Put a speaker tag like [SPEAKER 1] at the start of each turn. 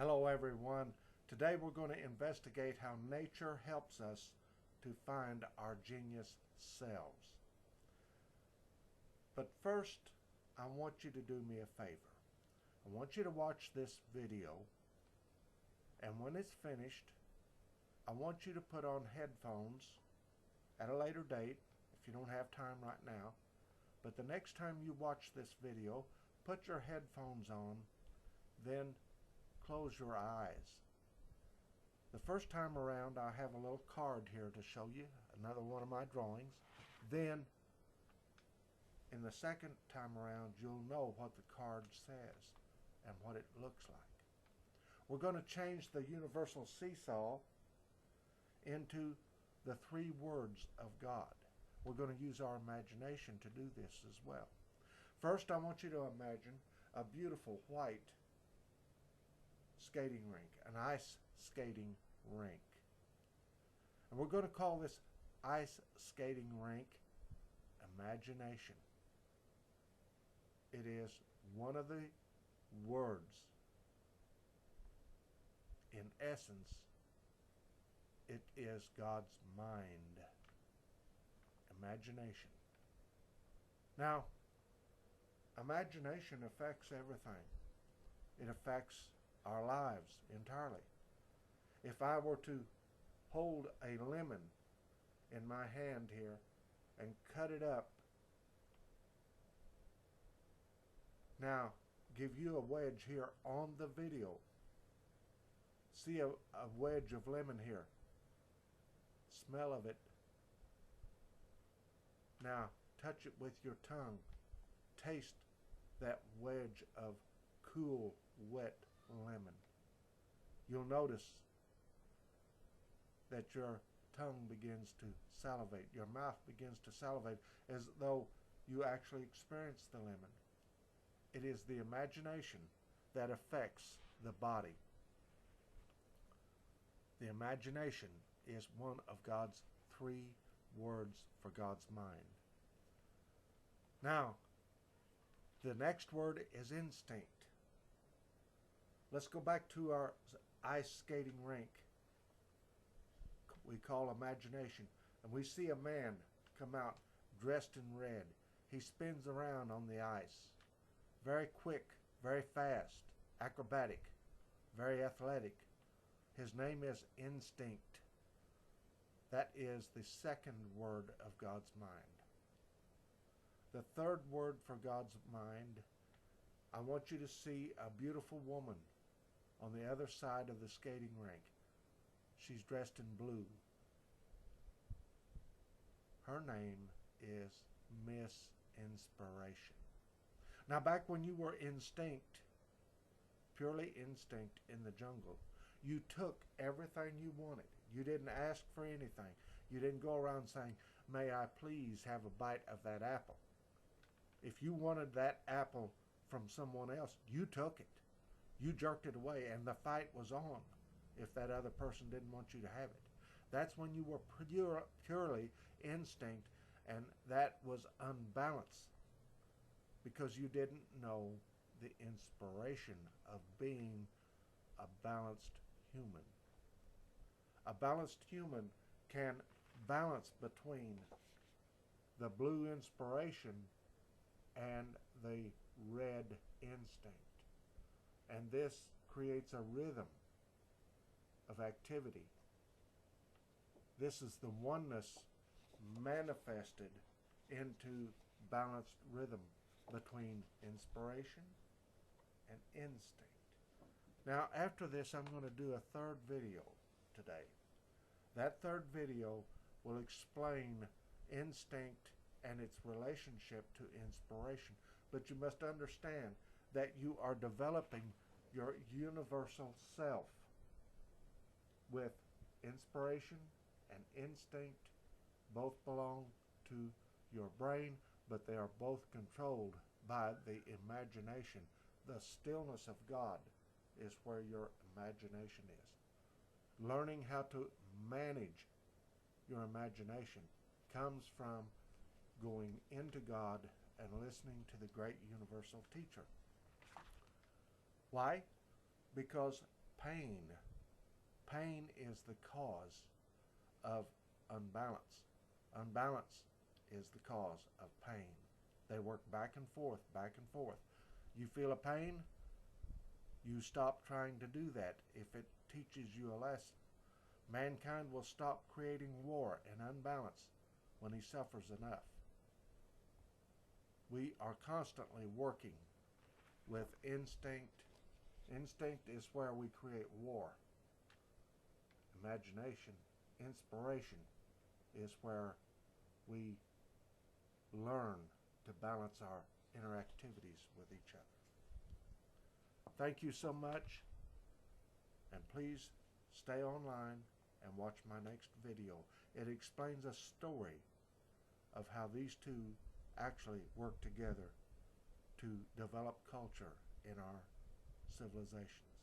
[SPEAKER 1] Hello everyone. Today we're going to investigate how nature helps us to find our genius selves. But first, I want you to do me a favor. I want you to watch this video, and when it's finished, I want you to put on headphones at a later date if you don't have time right now. But the next time you watch this video, put your headphones on, then close your eyes. The first time around, I have a little card here to show you, another one of my drawings. Then, in the second time around, you'll know what the card says and what it looks like. We're going to change the universal seesaw into the 3 words of God. We're going to use our imagination to do this as well. First, I want you to imagine a beautiful white skating rink, an ice skating rink. And we're going to call this ice skating rink imagination. It is one of the words. In essence, it is God's mind. Imagination. Now, imagination affects everything. It affects our lives entirely. If I were to hold a lemon in my hand here and cut it up, now give you a wedge here on the video. See a wedge of lemon here. Smell of it. Now touch it with your tongue. Taste that wedge of cool, wet lemon. You'll notice that your tongue begins to salivate. Your mouth begins to salivate as though you actually experience the lemon. It is the imagination that affects the body. The imagination is one of God's 3 words for God's mind. Now, the next word is instinct. Let's go back to our ice skating rink we call imagination. And we see a man come out dressed in red. He spins around on the ice. Very quick, very fast, acrobatic, very athletic. His name is instinct. That is the second word of God's mind. The third word for God's mind, I want you to see a beautiful woman on the other side of the skating rink. She's dressed in blue. Her name is Miss Inspiration. Now, back when you were instinct, purely instinct in the jungle, you took everything you wanted. You didn't ask for anything. You didn't go around saying, "May I please have a bite of that apple?" If you wanted that apple from someone else, you took it. You jerked it away, and the fight was on if that other person didn't want you to have it. That's when you were purely instinct, and that was unbalanced because you didn't know the inspiration of being a balanced human. A balanced human can balance between the blue inspiration and the red instinct. And this creates a rhythm of activity. This is the oneness manifested into balanced rhythm between inspiration and instinct. Now, after this, I'm going to do a third video today. That third video will explain instinct and its relationship to inspiration. But you must understand that you are developing your universal self with inspiration and instinct. Both belong to your brain, but they are both controlled by the imagination. The stillness of God is where your imagination is. Learning how to manage your imagination comes from going into God and listening to the great universal teacher. Why? Because pain. Pain is the cause of unbalance. Unbalance is the cause of pain. They work back and forth, back and forth. You feel a pain, you stop trying to do that if it teaches you a lesson. Mankind will stop creating war and unbalance when he suffers enough. We are constantly working with instinct. Instinct is where we create war. Imagination, inspiration is where we learn to balance our interactivities with each other. Thank you so much, and please stay online and watch my next video. It explains a story of how these two actually work together to develop culture in our civilizations.